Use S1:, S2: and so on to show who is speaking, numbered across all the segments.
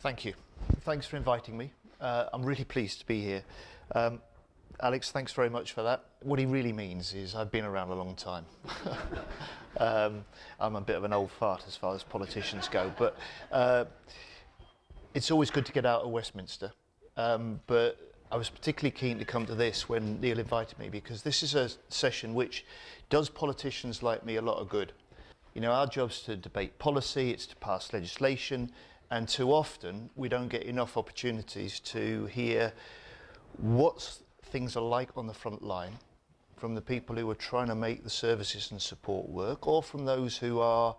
S1: Thank you. Thanks for inviting me. I'm really pleased to be here. Alex, thanks very much for that. What he really means is I've been around a long time. I'm a bit of an old fart as far as politicians go, but it's always good to get out of Westminster. But I was particularly keen to come to this when Neil invited me, because this is a session which does politicians like me a lot of good. You know, our job's to debate policy, it's to pass legislation, and too often we don't get enough opportunities to hear what things are like on the front line from the people who are trying to make the services and support work, or from those who are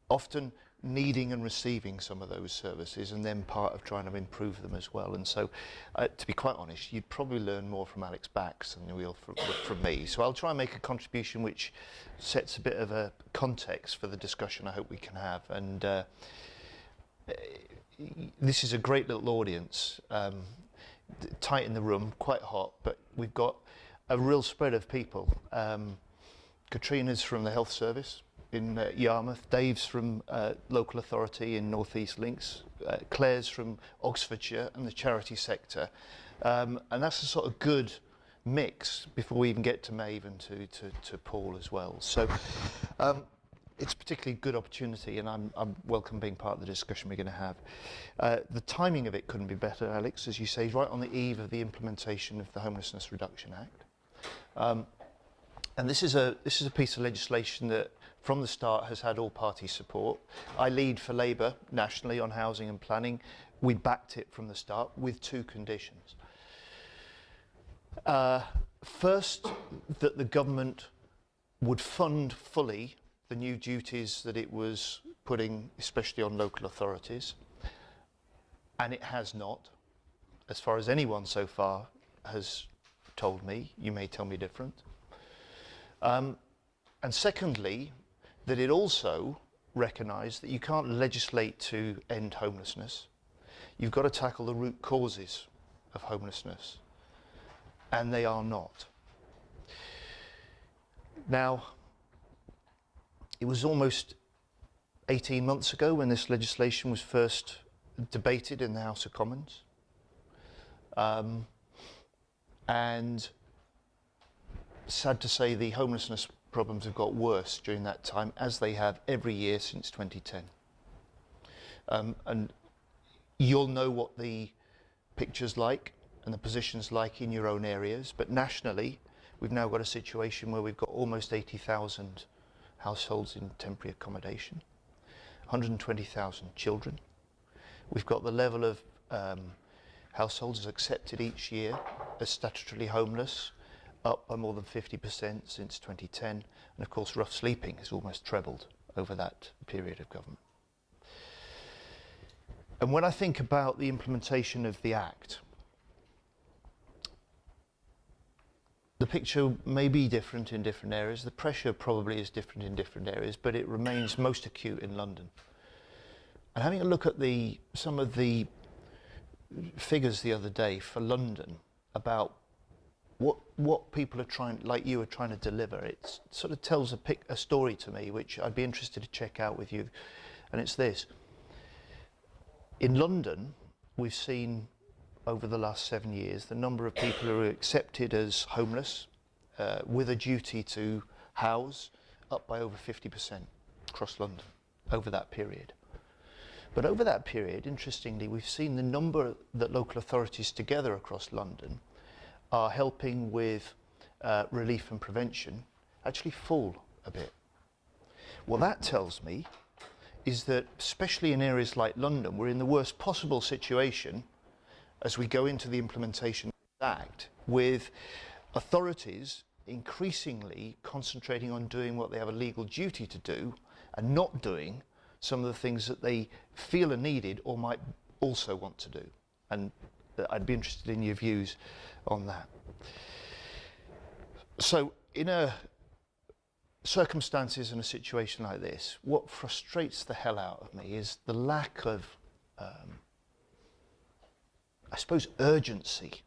S1: often needing and receiving some of those services and then part of trying to improve them as well. And so, to be quite honest, you'd probably learn more from Alex Bax than you will from me. So I'll try and make a contribution which sets a bit of a context for the discussion I hope we can have. And this is a great little audience, tight in the room, quite hot, but we've got a real spread of people. Katrina's from the health service in Yarmouth, Dave's from local authority in North East Links, Claire's from Oxfordshire and the charity sector, and that's a sort of good mix before we even get to Maeve and to Paul as well. So it's a particularly good opportunity, and I'm welcome being part of the discussion we're going to have. The timing of it couldn't be better, Alex, as you say, right on the eve of the implementation of the Homelessness Reduction Act. And this is a piece of legislation that from the start has had all party support. I lead for Labour nationally on housing and planning. We backed it from the start with two conditions. First, that the government would fund fully the new duties that it was putting, especially on local authorities, and it has not, as far as anyone so far has told me. You may tell me different. And secondly, that it also recognised that you can't legislate to end homelessness. You've got to tackle the root causes of homelessness, and they are not. Now, it was almost 18 months ago when this legislation was first debated in the House of Commons. And sad to say, the homelessness problems have got worse during that time, as they have every year since 2010. And you'll know what the picture's like and the position's like in your own areas, but nationally, we've now got a situation where we've got almost 80,000 households in temporary accommodation, 120,000 children. We've got the level of households accepted each year as statutorily homeless, up by more than 50% since 2010, and of course rough sleeping has almost trebled over that period of government. And when I think about the implementation of the Act, the picture may be different in different areas, the pressure probably is different in different areas, but it remains most acute in London. And having a look at some of the figures the other day for London about what people are trying, like you are trying to deliver, it sort of tells a story to me, which I'd be interested to check out with you. And it's this. In London, we've seen over the last 7 years, the number of people who are accepted as homeless with a duty to house up by over 50% across London over that period. But over that period, interestingly, we've seen the number that local authorities together across London are helping with relief and prevention actually fall a bit. What that tells me is that, especially in areas like London, we're in the worst possible situation as we go into the implementation of the Act, with authorities increasingly concentrating on doing what they have a legal duty to do and not doing some of the things that they feel are needed or might also want to do. And I'd be interested in your views on that. So in circumstances in a situation like this, what frustrates the hell out of me is the lack of, I suppose, urgency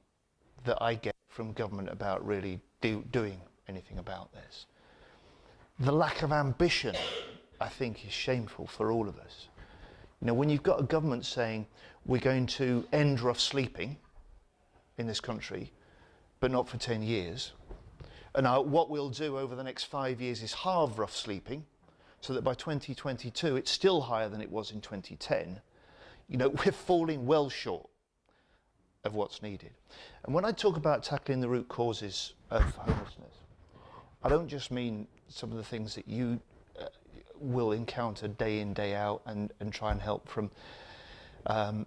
S1: that I get from government about really doing anything about this. The lack of ambition, I think, is shameful for all of us. You know, when you've got a government saying we're going to end rough sleeping in this country, but not for 10 years, and now what we'll do over the next 5 years is halve rough sleeping, so that by 2022 it's still higher than it was in 2010, you know, we're falling well short of what's needed. And when I talk about tackling the root causes of homelessness, I don't just mean some of the things that you will encounter day in, day out and try and help, from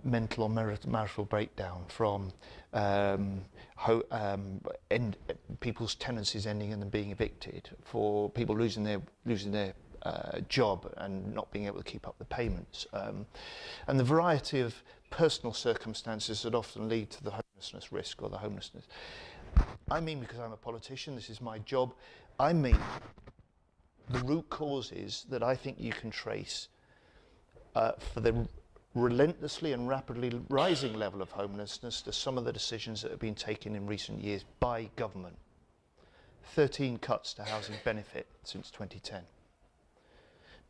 S1: mental or marital breakdown, from people's tenancies ending and them being evicted, for people losing their job and not being able to keep up the payments, and the variety of personal circumstances that often lead to the homelessness risk or the homelessness. I mean, because I'm a politician, this is my job, I mean the root causes that I think you can trace for the relentlessly and rapidly rising level of homelessness to some of the decisions that have been taken in recent years by government. 13 cuts to housing benefit since 2010.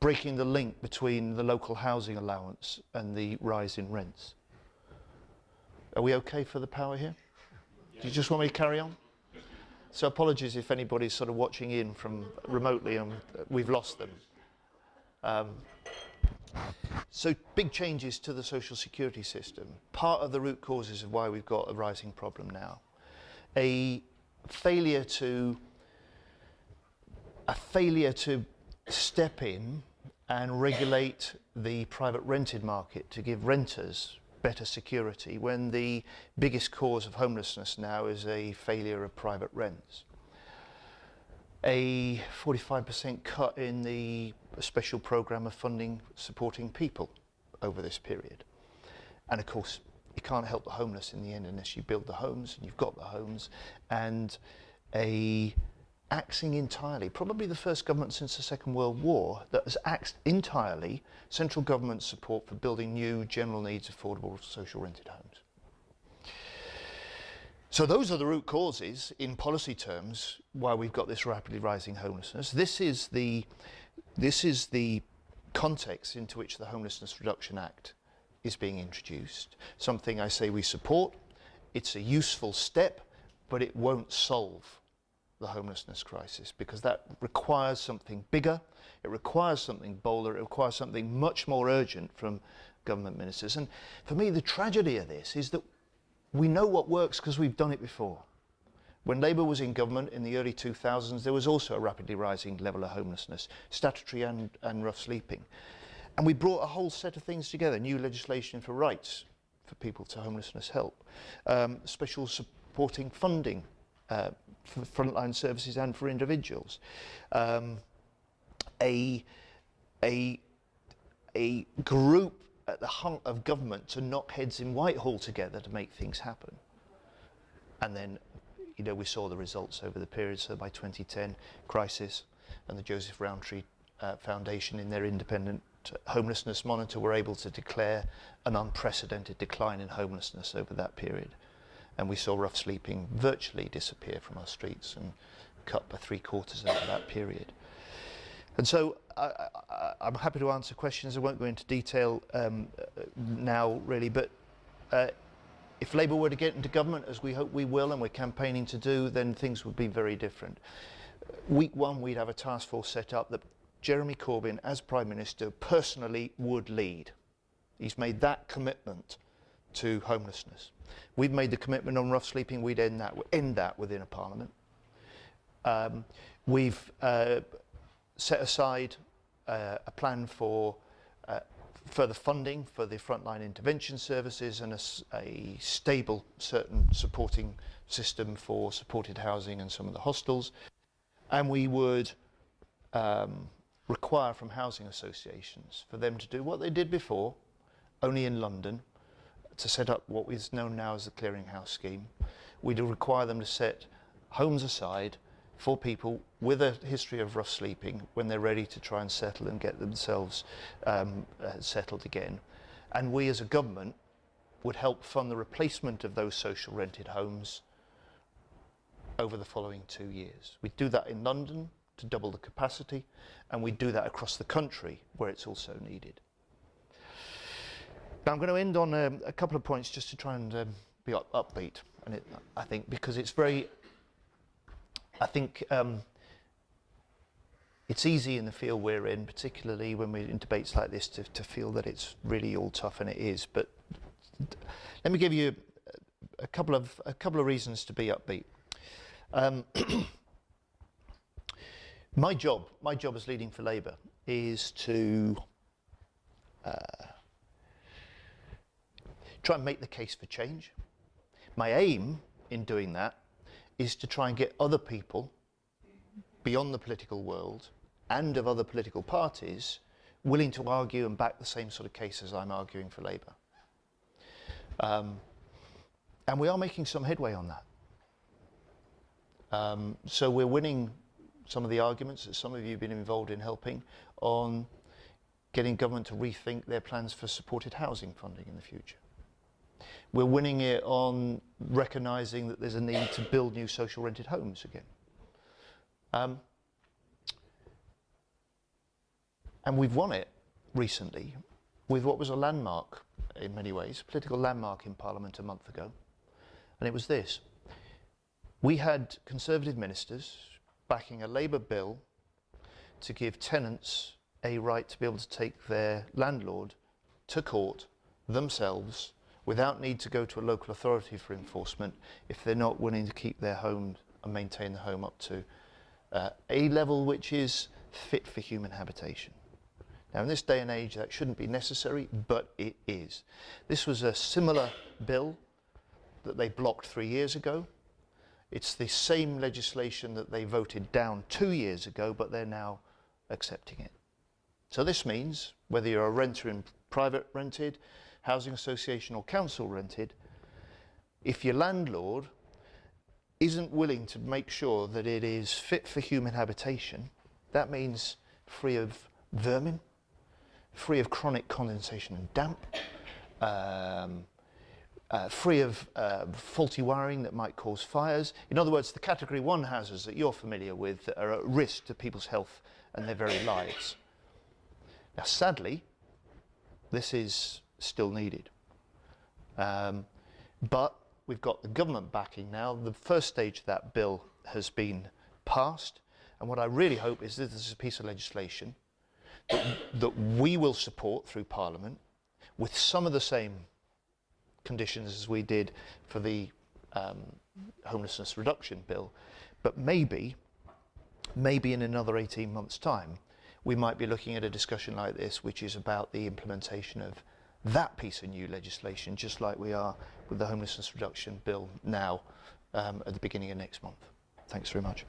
S1: Breaking the link between the local housing allowance and the rise in rents. Are we okay for the power here? Do you just want me to carry on? So apologies if anybody's sort of watching in from remotely and we've lost them. So big changes to the social security system. Part of the root causes of why we've got a rising problem now. A failure to step in and regulate the private rented market to give renters better security, when the biggest cause of homelessness now is a failure of private rents. A 45% cut in the special programme of funding supporting people over this period. And of course, you can't help the homeless in the end unless you build the homes, and you've got the homes, and axing entirely, probably the first government since the Second World War that has axed entirely central government support for building new general needs affordable social rented homes. So those are the root causes in policy terms why we've got this rapidly rising homelessness. This is the context into which the Homelessness Reduction Act is being introduced. Something I say we support. It's a useful step, but it won't solve the homelessness crisis, because that requires something bigger, it requires something bolder, it requires something much more urgent from government ministers. And for me, the tragedy of this is that we know what works because we've done it before. When Labour was in government in the early 2000s, there was also a rapidly rising level of homelessness, statutory and rough sleeping. And we brought a whole set of things together, new legislation for rights for people to homelessness help, special supporting funding for frontline services and for individuals, a group at the heart of government to knock heads in Whitehall together to make things happen. And then, you know, we saw the results over the period. So by 2010, Crisis and the Joseph Rowntree Foundation, in their independent homelessness monitor, were able to declare an unprecedented decline in homelessness over that period. And we saw rough sleeping virtually disappear from our streets and cut by 3/4 over that period. And so I'm happy to answer questions. I won't go into detail now, really, but if Labour were to get into government, as we hope we will and we're campaigning to do, then things would be very different. Week one, we'd have a task force set up that Jeremy Corbyn, as Prime Minister, personally would lead. He's made that commitment to homelessness. We've made the commitment on rough sleeping, we'd end that within a parliament. We've set aside a plan for further funding for the frontline intervention services and a stable, certain supporting system for supported housing and some of the hostels. And we would require from housing associations for them to do what they did before, only in London, to set up what is known now as the clearinghouse scheme. We'd require them to set homes aside for people with a history of rough sleeping when they're ready to try and settle and get themselves settled again. And we as a government would help fund the replacement of those social rented homes over the following 2 years. We'd do that in London to double the capacity, and we'd do that across the country where it's also needed. Now I'm going to end on a couple of points just to try and be upbeat, and I think because it's very, I think it's easy in the field we're in, particularly when we're in debates like this, to feel that it's really all tough, and it is. But let me give you a couple of reasons to be upbeat. My job as leading for Labour is to try and make the case for change. My aim in doing that is to try and get other people beyond the political world and of other political parties willing to argue and back the same sort of case as I'm arguing for Labour. And we are making some headway on that. So we're winning some of the arguments that some of you have been involved in helping on getting government to rethink their plans for supported housing funding in the future. We're winning it on recognising that there's a need to build new social rented homes again. And we've won it recently with what was a landmark in many ways, a political landmark in Parliament a month ago. And it was this. We had Conservative ministers backing a Labour bill to give tenants a right to be able to take their landlord to court themselves without need to go to a local authority for enforcement if they're not willing to keep their home and maintain the home up to a level which is fit for human habitation. Now in this day and age that shouldn't be necessary, but it is. This was a similar bill that they blocked 3 years ago. It's the same legislation that they voted down 2 years ago, but they're now accepting it. So this means whether you're a renter in private rented, housing association or council rented, if your landlord isn't willing to make sure that it is fit for human habitation, that means free of vermin, free of chronic condensation and damp, free of faulty wiring that might cause fires. In other words, the category 1 houses that you're familiar with that are at risk to people's health and their very lives. Now sadly, this is still needed. But we've got the government backing now. The first stage of that bill has been passed, and what I really hope is that this is a piece of legislation that we will support through Parliament with some of the same conditions as we did for the homelessness reduction bill, but maybe in another 18 months' time we might be looking at a discussion like this which is about the implementation of that piece of new legislation, just like we are with the homelessness reduction bill now at the beginning of next month. Thanks very much.